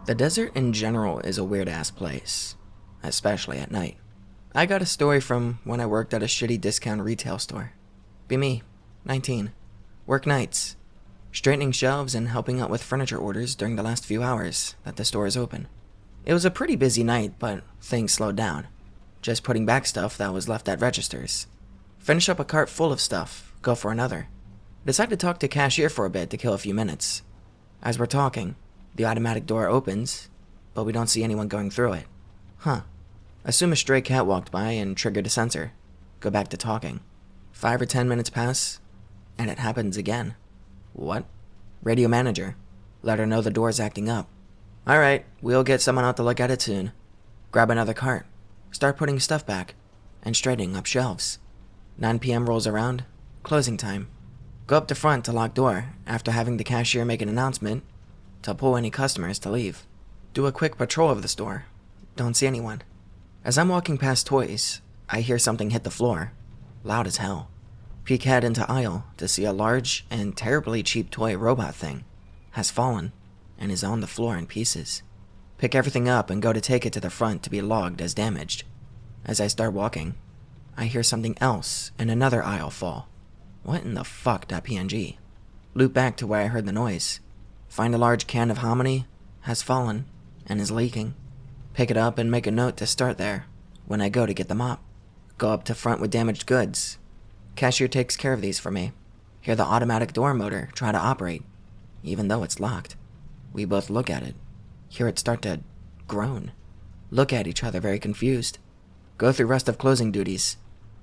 The desert in general is a weird-ass place, especially at night. I got a story from when I worked at a shitty discount retail store. Be me, 19. Work nights, straightening shelves and helping out with furniture orders during the last few hours that the store is open. It was a pretty busy night, but things slowed down. Just putting back stuff that was left at registers. Finish up a cart full of stuff, go for another. Decide to talk to cashier for a bit to kill a few minutes. As we're talking, the automatic door opens, but we don't see anyone going through it. Assume a stray cat walked by and triggered a sensor. Go back to talking. 5 or 10 minutes pass, and it happens again. What? Radio manager. Let her know the door's acting up. Alright, we'll get someone out to look at it soon. Grab another cart. Start putting stuff back, and straightening up shelves. 9 p.m. rolls around. Closing time. Go up to front to lock door after having the cashier make an announcement to pull any customers to leave. Do a quick patrol of the store. Don't see anyone. As I'm walking past toys, I hear something hit the floor. Loud as hell. Peek head into aisle to see a large and terribly cheap toy robot thing has fallen and is on the floor in pieces. Pick everything up and go to take it to the front to be logged as damaged. As I start walking, I hear something else in another aisle fall. What in the fuck.png? Loop back to where I heard the noise. Find a large can of hominy has fallen and is leaking. Pick it up and make a note to start there when I go to get the mop. Go up to front with damaged goods. Cashier takes care of these for me. Hear the automatic door motor try to operate, even though it's locked. We both look at it. Hear it start to groan. Look at each other very confused. Go through rest of closing duties.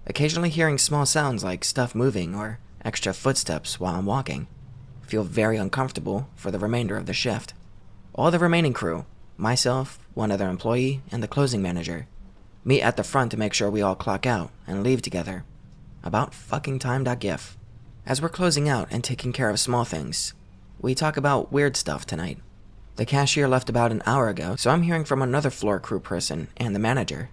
Occasionally hearing small sounds like stuff moving or extra footsteps while I'm walking. Feel very uncomfortable for the remainder of the shift. All the remaining crew, myself, one other employee, and the closing manager, meet at the front to make sure we all clock out and leave together. About fucking time.gif. As we're closing out and taking care of small things, we talk about weird stuff tonight. The cashier left about an hour ago, so I'm hearing from another floor crew person and the manager.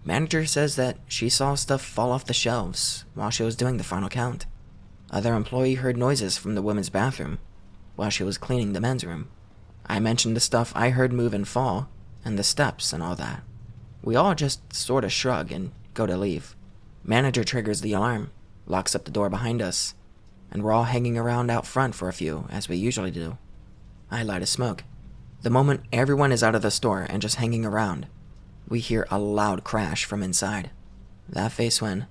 Manager says that she saw stuff fall off the shelves while she was doing the final count. Other employee heard noises from the women's bathroom while she was cleaning the men's room. I mentioned the stuff I heard move and fall, and the steps and all that. We all just sort of shrug and go to leave. Manager triggers the alarm, locks up the door behind us, and we're all hanging around out front for a few, as we usually do. I light a smoke. The moment everyone is out of the store and just hanging around, we hear a loud crash from inside. That face when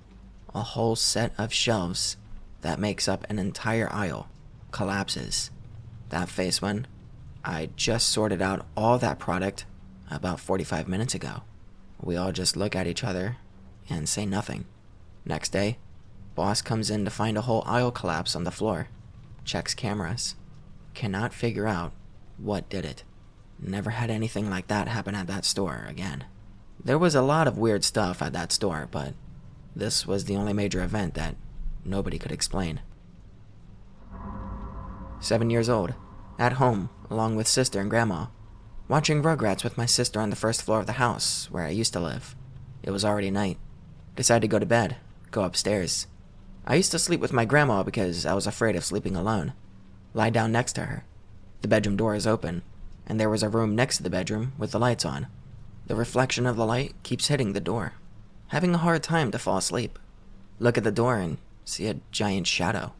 a whole set of shelves that makes up an entire aisle collapses. That face when I just sorted out all that product about 45 minutes ago. We all just look at each other and say nothing. Next day, boss comes in to find a whole aisle collapse on the floor. Checks cameras. Cannot figure out what did it. Never had anything like that happen at that store again. There was a lot of weird stuff at that store, but this was the only major event that nobody could explain. 7 years old. At home, along with sister and grandma. Watching Rugrats with my sister on the first floor of the house where I used to live. It was already night. Decided to go to bed, go upstairs. I used to sleep with my grandma because I was afraid of sleeping alone. Lie down next to her. The bedroom door is open, and there was a room next to the bedroom with the lights on. The reflection of the light keeps hitting the door. Having a hard time to fall asleep. Look at the door and see a giant shadow.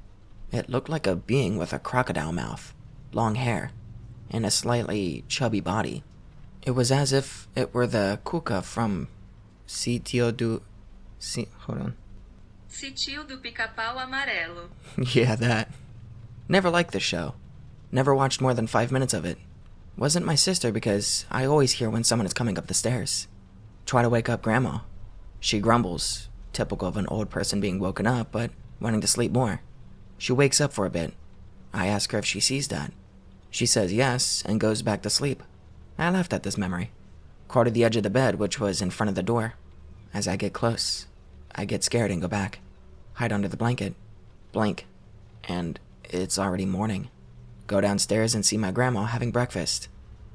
It looked like a being with a crocodile mouth, long hair, and a slightly chubby body. It was as if it were the Cuca from Sítio do Pica-Pau Amarelo. Yeah, that. Never liked the show. Never watched more than 5 minutes of it. Wasn't my sister because I always hear when someone is coming up the stairs. Try to wake up grandma. She grumbles, typical of an old person being woken up but wanting to sleep more. She wakes up for a bit. I ask her if she sees that. She says yes and goes back to sleep. I laughed at this memory. Crawl to the edge of the bed, which was in front of the door. As I get close, I get scared and go back. Hide under the blanket. Blink. And it's already morning. Go downstairs and see my grandma having breakfast.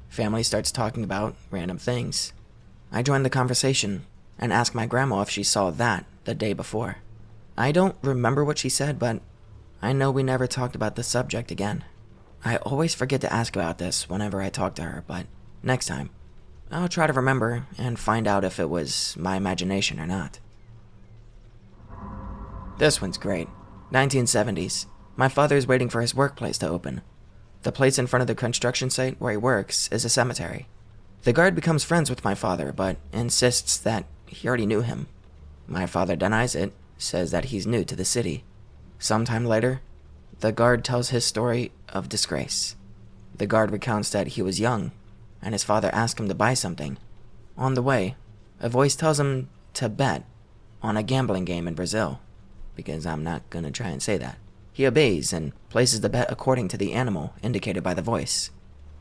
Family starts talking about random things. I join the conversation and ask my grandma if she saw that the day before. I don't remember what she said, but I know we never talked about the subject again. I always forget to ask about this whenever I talk to her, but Next time, I'll try to remember and find out if it was my imagination or not. This one's great. 1970s. My father's waiting for his workplace to open. The place in front of the construction site where he works is a cemetery. The guard becomes friends with my father, but insists that he already knew him. My father denies it, says that he's new to the city. Sometime later, the guard tells his story of disgrace. The guard recounts that he was young, and his father asked him to buy something. On the way, a voice tells him to bet on a gambling game in Brazil, because I'm not gonna try and say that. He obeys and places the bet according to the animal indicated by the voice.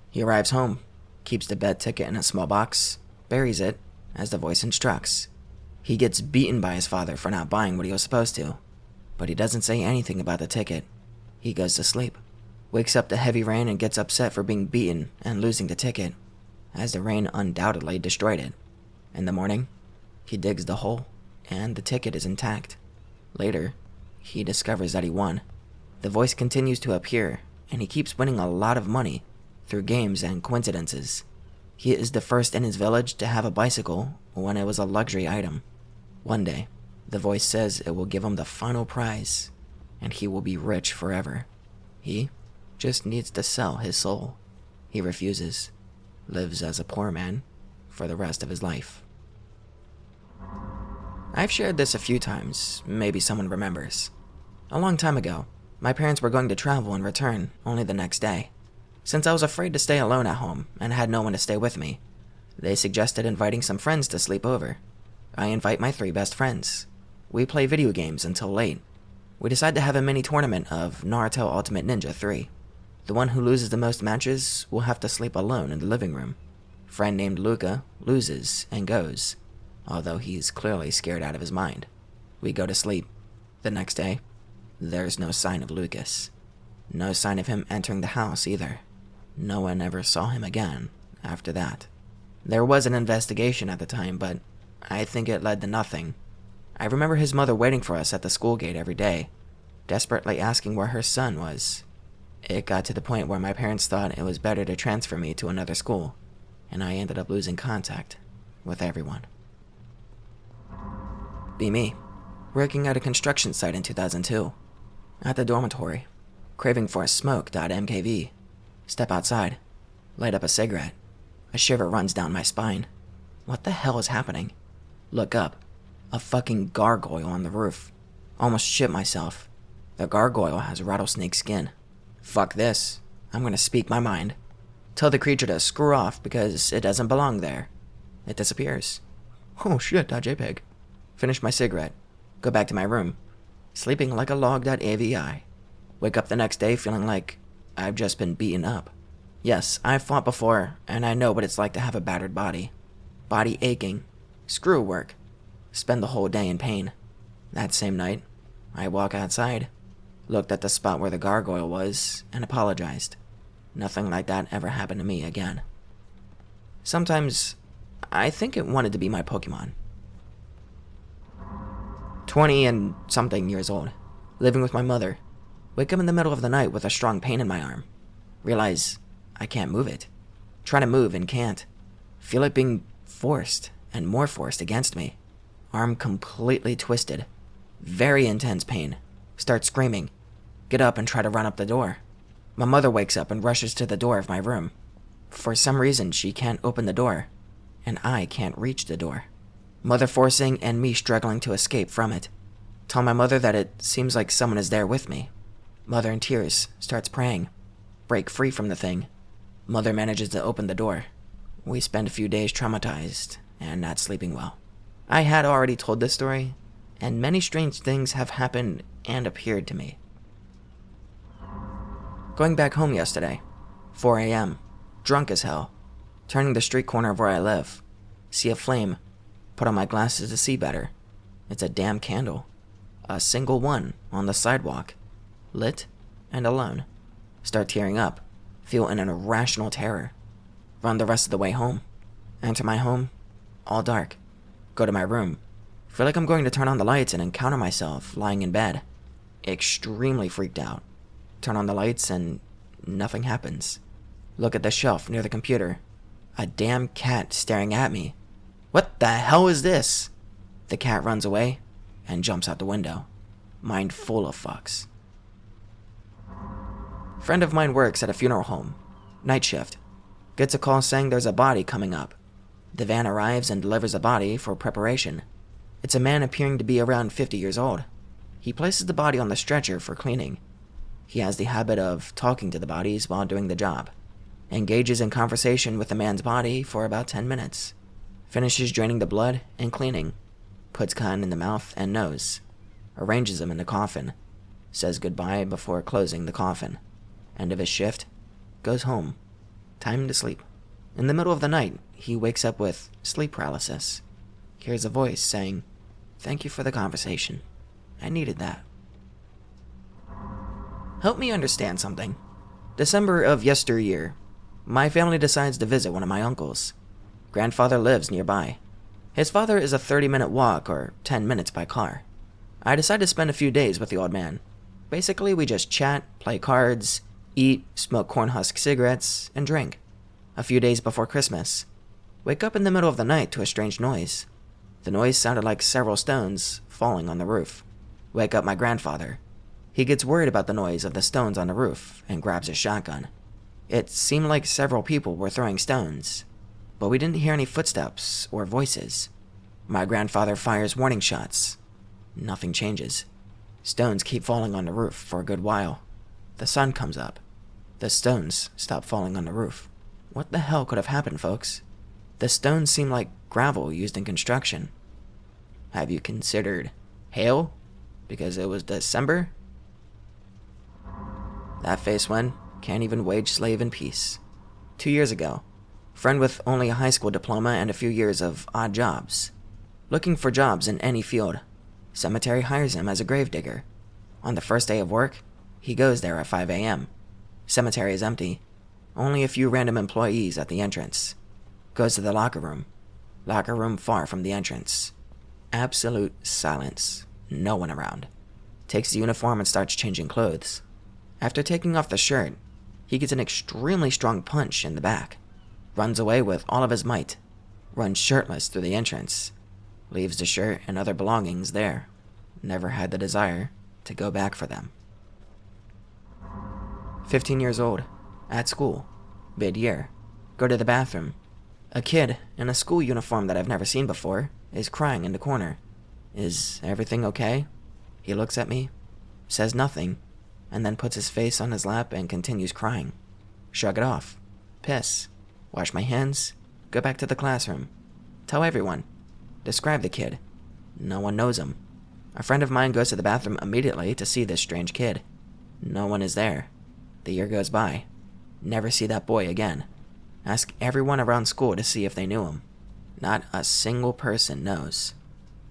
He arrives home, keeps the bet ticket in a small box, buries it, as the voice instructs. He gets beaten by his father for not buying what he was supposed to, but he doesn't say anything about the ticket. He goes to sleep, wakes up to heavy rain and gets upset for being beaten and losing the ticket, as the rain undoubtedly destroyed it. In the morning, he digs the hole, and the ticket is intact. Later, he discovers that he won. The voice continues to appear, and he keeps winning a lot of money through games and coincidences. He is the first in his village to have a bicycle when it was a luxury item. One day, the voice says it will give him the final prize, and he will be rich forever. He just needs to sell his soul. He refuses, lives as a poor man for the rest of his life. I've shared this a few times, maybe someone remembers. A long time ago, my parents were going to travel and return only the next day. Since I was afraid to stay alone at home and had no one to stay with me, they suggested inviting some friends to sleep over. I invite my 3 best friends. We play video games until late. We decide to have a mini tournament of Naruto Ultimate Ninja 3. The one who loses the most matches will have to sleep alone in the living room. Friend named Luca loses and goes, although he's clearly scared out of his mind. We go to sleep. The next day, there's no sign of Lucas. No sign of him entering the house either. No one ever saw him again after that. There was an investigation at the time, but I think it led to nothing. I remember his mother waiting for us at the school gate every day, desperately asking where her son was. It got to the point where my parents thought it was better to transfer me to another school, and I ended up losing contact with everyone. Be me, working at a construction site in 2002. At the dormitory, craving for a smoke.mkv. Step outside, light up a cigarette. A shiver runs down my spine. What the hell is happening? Look up. A fucking gargoyle on the roof. Almost shit myself. The gargoyle has rattlesnake skin. Fuck this. I'm gonna speak my mind. Tell the creature to screw off because it doesn't belong there. It disappears. Oh shit.jpg. Finish my cigarette. Go back to my room. Sleeping like a log.avi. Wake up the next day feeling like I've just been beaten up. Yes, I've fought before, and I know what it's like to have a battered body. Body aching. Screw work. Spend the whole day in pain. That same night, I walk outside, looked at the spot where the gargoyle was, and apologized. Nothing like that ever happened to me again. Sometimes, I think it wanted to be my Pokemon. 20 and something years old, living with my mother. Wake up in the middle of the night with a strong pain in my arm. Realize I can't move it. Try to move and can't. Feel it being forced and more forced against me. Arm completely twisted. Very intense pain. Start screaming. Get up and try to run up the door. My mother wakes up and rushes to the door of my room. For some reason, she can't open the door, and I can't reach the door. Mother forcing and me struggling to escape from it. Tell my mother that it seems like someone is there with me. Mother in tears starts praying. Break free from the thing. Mother manages to open the door. We spend a few days traumatized and not sleeping well. I had already told this story, and many strange things have happened and appeared to me. Going back home yesterday, 4 a.m., drunk as hell, turning the street corner of where I live, see a flame, put on my glasses to see better. It's a damn candle. A single one on the sidewalk, lit and alone. Start tearing up, feel an irrational terror. Run the rest of the way home. Enter my home, all dark. Go to my room. Feel like I'm going to turn on the lights and encounter myself lying in bed. Extremely freaked out. Turn on the lights and nothing happens. Look at the shelf near the computer. A damn cat staring at me. What the hell is this? The cat runs away and jumps out the window. Mind full of fucks. Friend of mine works at a funeral home. Night shift. Gets a call saying there's a body coming up. The van arrives and delivers a body for preparation. It's a man appearing to be around 50 years old. He places the body on the stretcher for cleaning. He has the habit of talking to the bodies while doing the job. Engages in conversation with the man's body for about 10 minutes. Finishes draining the blood and cleaning. Puts cotton in the mouth and nose. Arranges him in the coffin. Says goodbye before closing the coffin. End of his shift. Goes home. Time to sleep. In the middle of the night, he wakes up with sleep paralysis. Hears a voice saying, "Thank you for the conversation. I needed that." Help me understand something. December of yesteryear. My family decides to visit one of my uncles. Grandfather lives nearby. His father is a 30-minute walk or 10 minutes by car. I decide to spend a few days with the old man. Basically, we just chat, play cards, eat, smoke corn husk cigarettes, and drink. A few days before Christmas. Wake up in the middle of the night to a strange noise. The noise sounded like several stones falling on the roof. Wake up my grandfather. He gets worried about the noise of the stones on the roof and grabs his shotgun. It seemed like several people were throwing stones, but we didn't hear any footsteps or voices. My grandfather fires warning shots. Nothing changes. Stones keep falling on the roof for a good while. The sun comes up. The stones stop falling on the roof. What the hell could have happened, folks? The stones seem like gravel used in construction. Have you considered hail? Because it was December? That face one can't even wage slave in peace. 2 years ago, friend with only a high school diploma and a few years of odd jobs. Looking for jobs in any field. Cemetery hires him as a gravedigger. On the first day of work, he goes there at 5 a.m. Cemetery is empty. Only a few random employees at the entrance. Goes to the locker room. Locker room far from the entrance. Absolute silence. No one around. Takes the uniform and starts changing clothes. After taking off the shirt, he gets an extremely strong punch in the back. Runs away with all of his might. Runs shirtless through the entrance. Leaves the shirt and other belongings there. Never had the desire to go back for them. 15 years old. At school. Mid-year. Go to the bathroom. A kid in a school uniform that I've never seen before is crying in the corner. Is everything okay? He looks at me, says nothing, and then puts his face on his lap and continues crying. Shrug it off. Piss. Wash my hands. Go back to the classroom. Tell everyone. Describe the kid. No one knows him. A friend of mine goes to the bathroom immediately to see this strange kid. No one is there. The year goes by. Never see that boy again. Ask everyone around school to see if they knew him. Not a single person knows.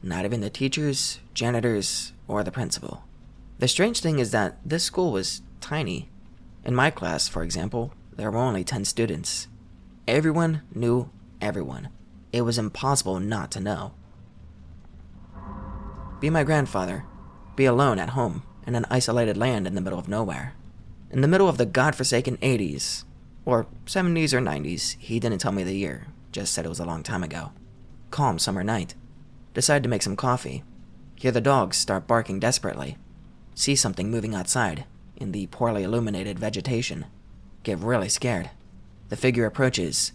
Not even the teachers, janitors, or the principal. The strange thing is that this school was tiny. In my class, for example, there were only 10 students. Everyone knew everyone. It was impossible not to know. Be my grandfather. Be alone at home in an isolated land in the middle of nowhere. In the middle of the godforsaken 80s, or 70s or 90s, he didn't tell me the year, just said it was a long time ago. Calm summer night. Decide to make some coffee. Hear the dogs start barking desperately. See something moving outside, in the poorly illuminated vegetation. Get really scared. The figure approaches.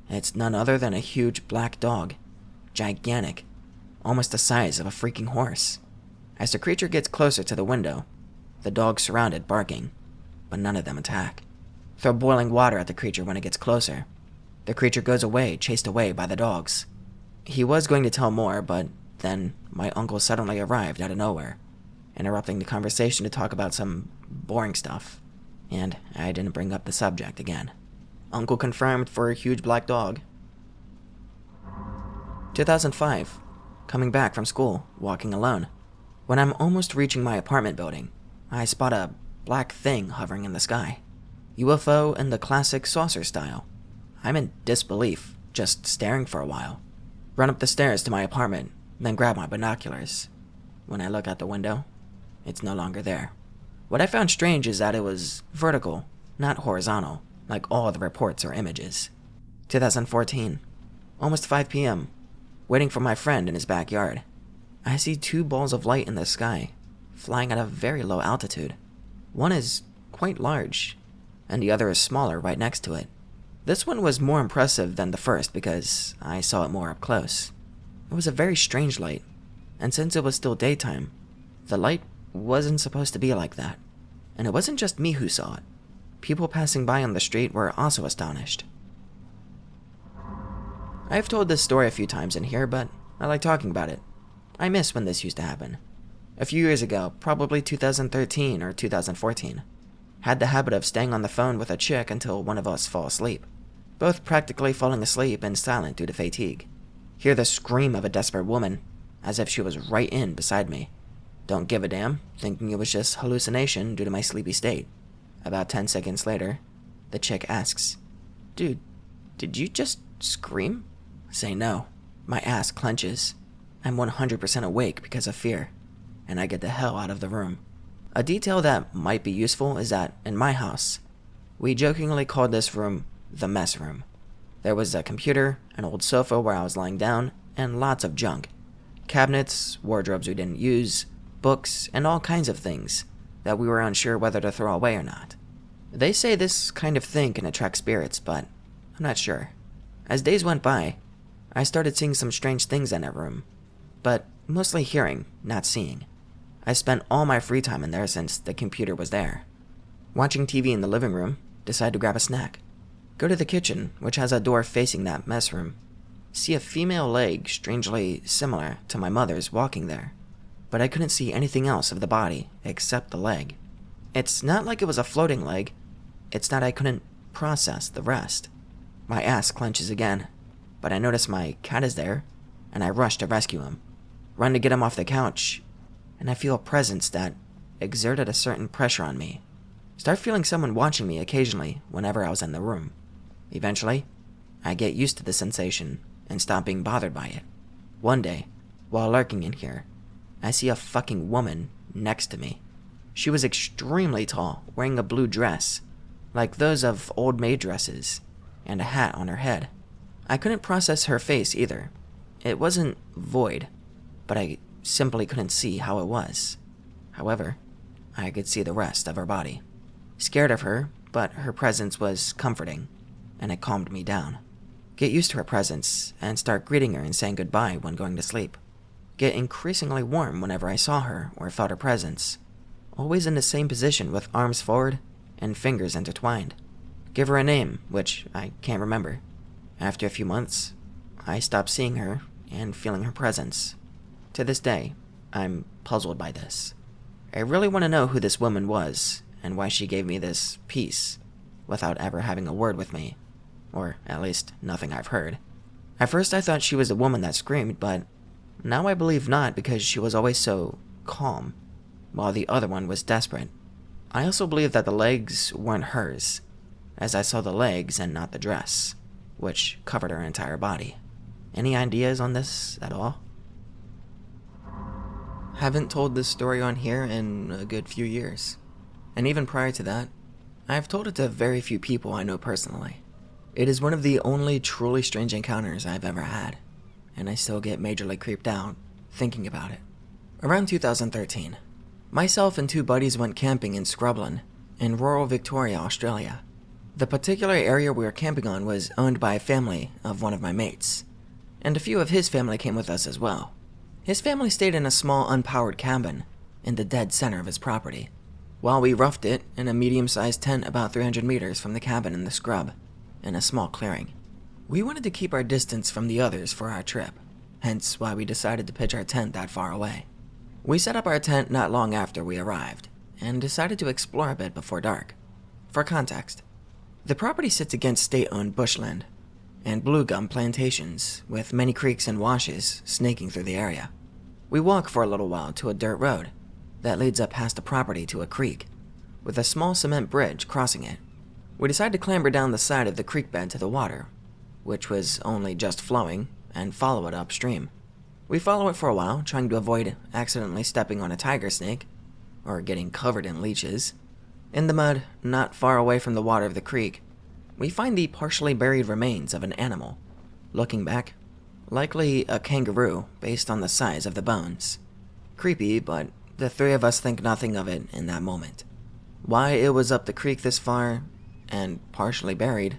It's none other than a huge black dog. Gigantic. Almost the size of a freaking horse. As the creature gets closer to the window, the dogs surround it barking, but none of them attack. Throw boiling water at the creature when it gets closer. The creature goes away, chased away by the dogs. He was going to tell more, but then my uncle suddenly arrived out of nowhere, interrupting the conversation to talk about some boring stuff, and I didn't bring up the subject again. Uncle confirmed for a huge black dog. 2005. Coming back from school, walking alone. When I'm almost reaching my apartment building, I spot a black thing hovering in the sky. UFO in the classic saucer style. I'm in disbelief, just staring for a while. Run up the stairs to my apartment, then grab my binoculars. When I look out the window, it's no longer there. What I found strange is that it was vertical, not horizontal, like all the reports or images. 2014. Almost 5 p.m. Waiting for my friend in his backyard. I see two balls of light in the sky, flying at a very low altitude. One is quite large, and the other is smaller right next to it. This one was more impressive than the first because I saw it more up close. It was a very strange light, and since it was still daytime, the light wasn't supposed to be like that. And it wasn't just me who saw it. People passing by on the street were also astonished. I've told this story a few times in here, but I like talking about it. I miss when this used to happen. A few years ago, probably 2013 or 2014. Had the habit of staying on the phone with a chick until one of us fall asleep. Both practically falling asleep and silent due to fatigue. Hear the scream of a desperate woman, as if she was right in beside me. Don't give a damn, thinking it was just hallucination due to my sleepy state. About 10 seconds later, the chick asks, "Dude, did you just scream?" I say no. My ass clenches. I'm 100% awake because of fear, and I get the hell out of the room. A detail that might be useful is that, in my house, we jokingly called this room the mess room. There was a computer, an old sofa where I was lying down, and lots of junk. Cabinets, wardrobes we didn't use, books, and all kinds of things that we were unsure whether to throw away or not. They say this kind of thing can attract spirits, but I'm not sure. As days went by, I started seeing some strange things in that room, but mostly hearing, not seeing. I spent all my free time in there since the computer was there. Watching TV in the living room, decide to grab a snack. Go to the kitchen, which has a door facing that mess room. See a female leg strangely similar to my mother's walking there, but I couldn't see anything else of the body except the leg. It's not like it was a floating leg, it's that I couldn't process the rest. My ass clenches again, but I notice my cat is there, and I rush to rescue him. Run to get him off the couch, and I feel a presence that exerted a certain pressure on me. Start feeling someone watching me occasionally whenever I was in the room. Eventually, I get used to the sensation and stop being bothered by it. One day, while lurking in here, I see a fucking woman next to me. She was extremely tall, wearing a blue dress, like those of old maid dresses, and a hat on her head. I couldn't process her face either. It wasn't void, but I simply couldn't see how it was. However, I could see the rest of her body. Scared of her, but her presence was comforting, and it calmed me down. Get used to her presence, and start greeting her and saying goodbye when going to sleep. Get increasingly warm whenever I saw her or felt her presence. Always in the same position with arms forward and fingers intertwined. Give her a name, which I can't remember. After a few months, I stopped seeing her and feeling her presence. To this day, I'm puzzled by this. I really want to know who this woman was and why she gave me this peace without ever having a word with me, or at least nothing I've heard. At first I thought she was the woman that screamed, but now I believe not because she was always so calm, while the other one was desperate. I also believe that the legs weren't hers, as I saw the legs and not the dress, which covered her entire body. Any ideas on this at all? Haven't told this story on here in a good few years. And even prior to that, I've told it to very few people I know personally. It is one of the only truly strange encounters I've ever had, and I still get majorly creeped out thinking about it. Around 2013, myself and two buddies went camping in Scrubland, in rural Victoria, Australia. The particular area we were camping on was owned by a family of one of my mates, and a few of his family came with us as well. His family stayed in a small unpowered cabin in the dead center of his property, while we roughed it in a medium-sized tent about 300 meters from the cabin in the scrub, in a small clearing. We wanted to keep our distance from the others for our trip, hence why we decided to pitch our tent that far away. We set up our tent not long after we arrived, and decided to explore a bit before dark. For context, the property sits against state-owned bushland and blue gum plantations, with many creeks and washes snaking through the area. We walk for a little while to a dirt road that leads up past the property to a creek, with a small cement bridge crossing it. We decide to clamber down the side of the creek bed to the water, which was only just flowing, and follow it upstream. We follow it for a while, trying to avoid accidentally stepping on a tiger snake, or getting covered in leeches. In the mud, not far away from the water of the creek, we find the partially buried remains of an animal. Looking back, likely a kangaroo based on the size of the bones. Creepy, but the three of us think nothing of it in that moment. Why it was up the creek this far, and partially buried,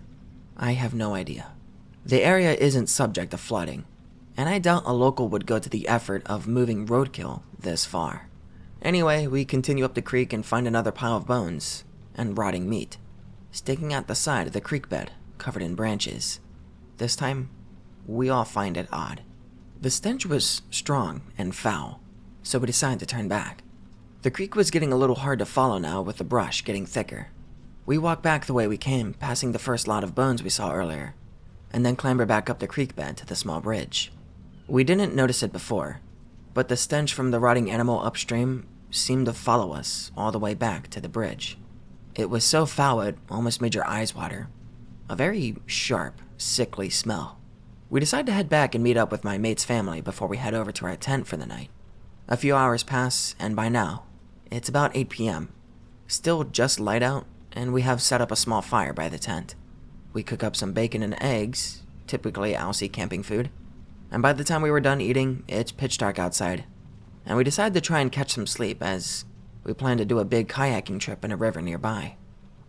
I have no idea. The area isn't subject to flooding, and I doubt a local would go to the effort of moving roadkill this far. Anyway, we continue up the creek and find another pile of bones and rotting meat, sticking out the side of the creek bed, covered in branches. This time, we all find it odd. The stench was strong and foul, so we decided to turn back. The creek was getting a little hard to follow now, with the brush getting thicker. We walk back the way we came, passing the first lot of bones we saw earlier, and then clamber back up the creek bed to the small bridge. We didn't notice it before, but the stench from the rotting animal upstream seemed to follow us all the way back to the bridge. It was so foul it almost made your eyes water. A very sharp, sickly smell. We decide to head back and meet up with my mate's family before we head over to our tent for the night. A few hours pass, and by now, it's about 8 p.m. Still just light out, and we have set up a small fire by the tent. We cook up some bacon and eggs, typically Aussie camping food, and by the time we were done eating, it's pitch dark outside, and we decided to try and catch some sleep as we plan to do a big kayaking trip in a river nearby.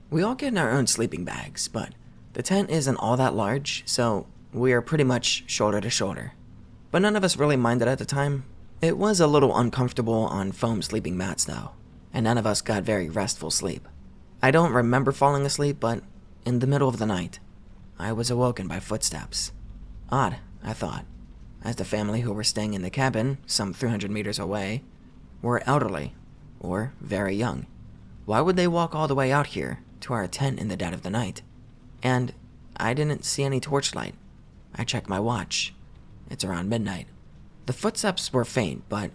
We all get in our own sleeping bags, but the tent isn't all that large, so we are pretty much shoulder to shoulder. But none of us really minded at the time. It was a little uncomfortable on foam sleeping mats though, and none of us got very restful sleep. I don't remember falling asleep, but in the middle of the night, I was awoken by footsteps. Odd, I thought, as the family who were staying in the cabin, some 300 meters away, were elderly, or very young. Why would they walk all the way out here to our tent in the dead of the night? And I didn't see any torchlight. I checked my watch. It's around midnight. The footsteps were faint, but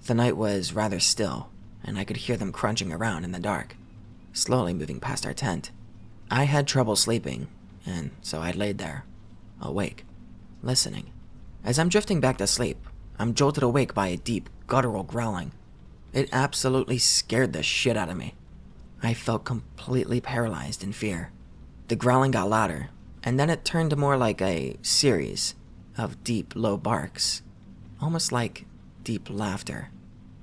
the night was rather still, and I could hear them crunching around in the dark, slowly moving past our tent. I had trouble sleeping, and so I laid there, awake, listening. As I'm drifting back to sleep, I'm jolted awake by a deep, guttural growling. It absolutely scared the shit out of me. I felt completely paralyzed in fear. The growling got louder, and then it turned to more like a series of deep, low barks, almost like deep laughter.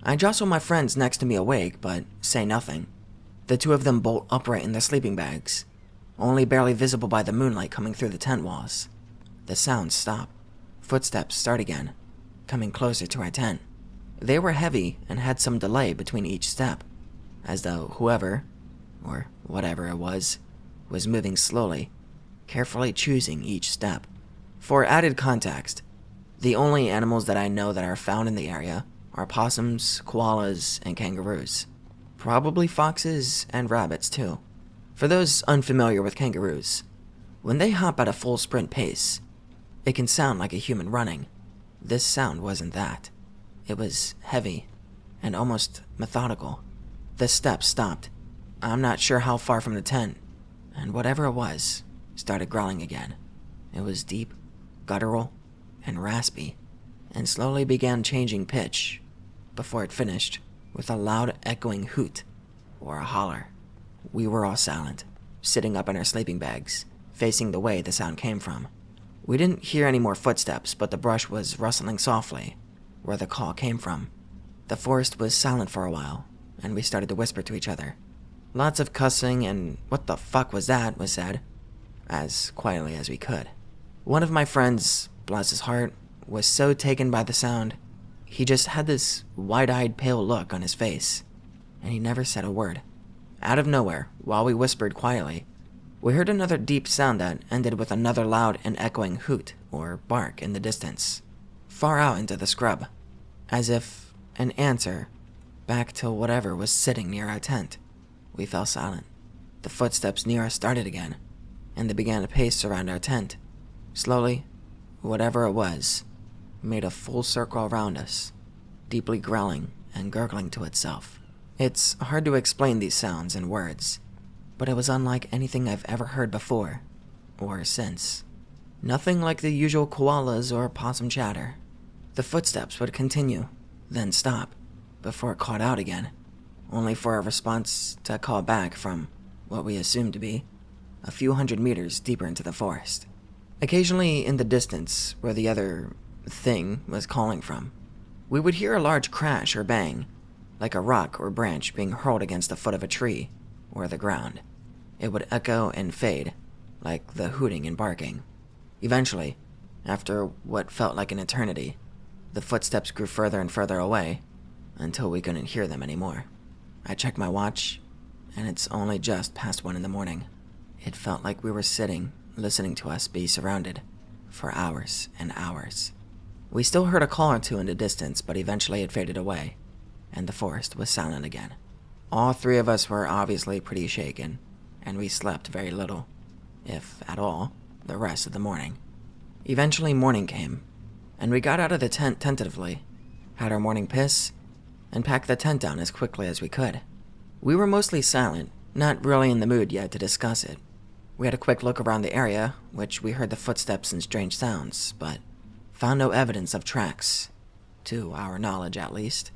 I jostle my friends next to me awake, but say nothing. The two of them bolt upright in their sleeping bags, only barely visible by the moonlight coming through the tent walls. The sounds stop. Footsteps start again, coming closer to our tent. They were heavy and had some delay between each step, as though whoever, or whatever it was moving slowly, carefully choosing each step. For added context, the only animals that I know that are found in the area are possums, koalas, and kangaroos. Probably foxes and rabbits too. For those unfamiliar with kangaroos, when they hop at a full sprint pace, it can sound like a human running. This sound wasn't that. It was heavy and almost methodical. The steps stopped. I'm not sure how far from the tent, and whatever it was started growling again. It was deep, guttural, and raspy, and slowly began changing pitch before it finished with a loud echoing hoot or a holler. We were all silent, sitting up in our sleeping bags, facing the way the sound came from. We didn't hear any more footsteps, but the brush was rustling softly where the call came from. The forest was silent for a while, and we started to whisper to each other. Lots of cussing and "what the fuck was that" was said, as quietly as we could. One of my friends, bless his heart, was so taken by the sound, he just had this wide-eyed pale look on his face, and he never said a word. Out of nowhere, while we whispered quietly, we heard another deep sound that ended with another loud and echoing hoot or bark in the distance, far out into the scrub, as if an answer back to whatever was sitting near our tent. We fell silent. The footsteps near us started again, and they began to pace around our tent. Slowly, whatever it was made a full circle around us, deeply growling and gurgling to itself. It's hard to explain these sounds in words, but it was unlike anything I've ever heard before, or since. Nothing like the usual koalas or possum chatter. The footsteps would continue, then stop, before it called out again, only for a response to call back from what we assumed to be a few hundred meters deeper into the forest. Occasionally, in the distance, where the other thing was calling from, we would hear a large crash or bang, like a rock or branch being hurled against the foot of a tree or the ground. It would echo and fade, like the hooting and barking. Eventually, after what felt like an eternity, the footsteps grew further and further away until we couldn't hear them anymore. I checked my watch, and it's only just past 1 a.m. It felt like we were sitting, listening to us be surrounded for hours and hours. We still heard a call or two in the distance, but eventually it faded away, and the forest was silent again. All three of us were obviously pretty shaken, and we slept very little, if at all, the rest of the morning. Eventually morning came, and we got out of the tent tentatively, had our morning piss, and packed the tent down as quickly as we could. We were mostly silent, not really in the mood yet to discuss it. We had a quick look around the area, which we heard the footsteps and strange sounds, but found no evidence of tracks, to our knowledge at least,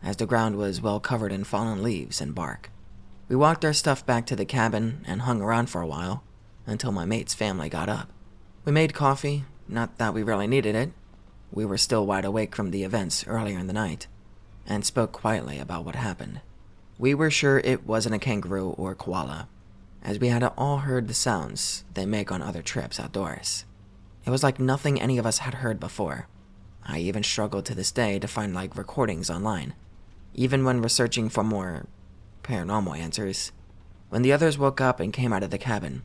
as the ground was well covered in fallen leaves and bark. We walked our stuff back to the cabin and hung around for a while, until my mate's family got up. We made coffee, not that we really needed it. We were still wide awake from the events earlier in the night, and spoke quietly about what happened. We were sure it wasn't a kangaroo or koala, as we had all heard the sounds they make on other trips outdoors. It was like nothing any of us had heard before. I even struggled to this day to find recordings online, even when researching for more paranormal answers. When the others woke up and came out of the cabin,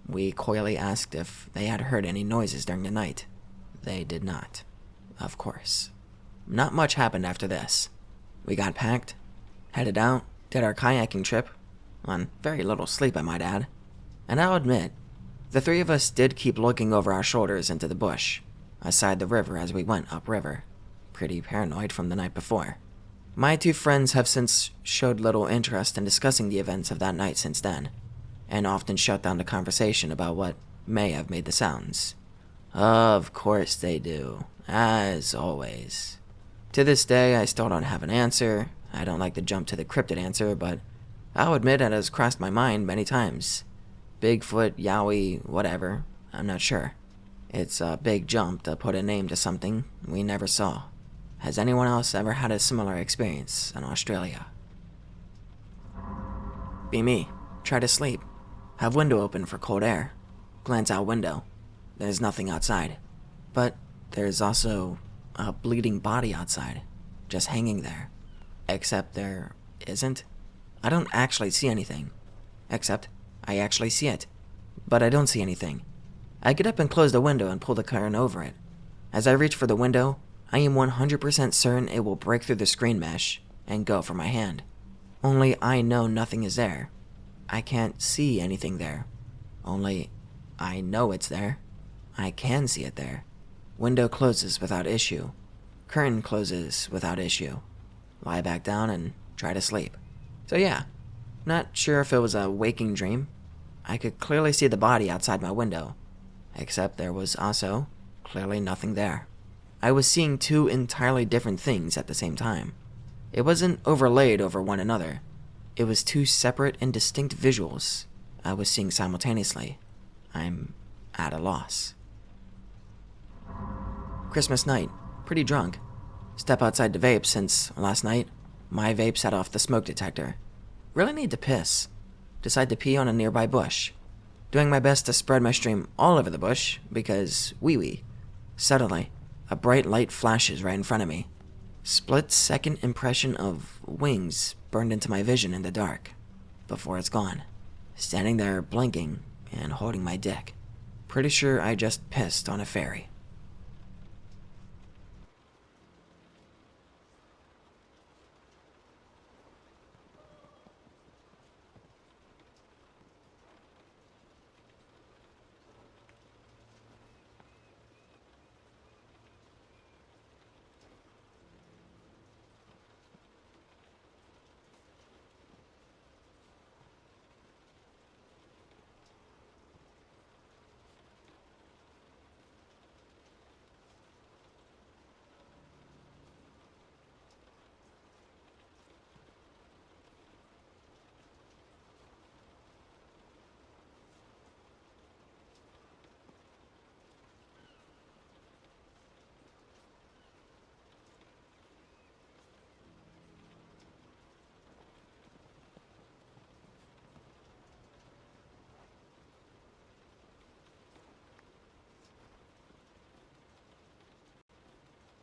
we coyly asked if they had heard any noises during the night. They did not, of course. Not much happened after this. We got packed, headed out, did our kayaking trip, on very little sleep I might add, and I'll admit, the three of us did keep looking over our shoulders into the bush, aside the river as we went upriver, pretty paranoid from the night before. My two friends have since showed little interest in discussing the events of that night since then, and often shut down the conversation about what may have made the sounds. Of course they do, as always. To this day, I still don't have an answer. I don't like to jump to the cryptid answer, but I'll admit it has crossed my mind many times. Bigfoot, Yowie, whatever, I'm not sure. It's a big jump to put a name to something we never saw. Has anyone else ever had a similar experience in Australia? Be me. Try to sleep. Have window open for cold air. Glance out window. There's nothing outside. But there's also a bleeding body outside, just hanging there. Except there isn't. I don't actually see anything. Except I actually see it. But I don't see anything. I get up and close the window and pull the curtain over it. As I reach for the window, I am 100% certain it will break through the screen mesh and go for my hand. Only I know nothing is there. I can't see anything there. Only I know it's there. I can see it there. Window closes without issue. Curtain closes without issue. Lie back down and try to sleep. So yeah, not sure if it was a waking dream. I could clearly see the body outside my window, except there was also clearly nothing there. I was seeing two entirely different things at the same time. It wasn't overlaid over one another. It was two separate and distinct visuals I was seeing simultaneously. I'm at a loss. Christmas night, pretty drunk. Step outside to vape since last night, my vape set off the smoke detector. Really need to piss. Decide to pee on a nearby bush. Doing my best to spread my stream all over the bush because wee-wee. Suddenly, a bright light flashes right in front of me. Split-second impression of wings burned into my vision in the dark, before it's gone. Standing there blinking and holding my dick. Pretty sure I just pissed on a ferry.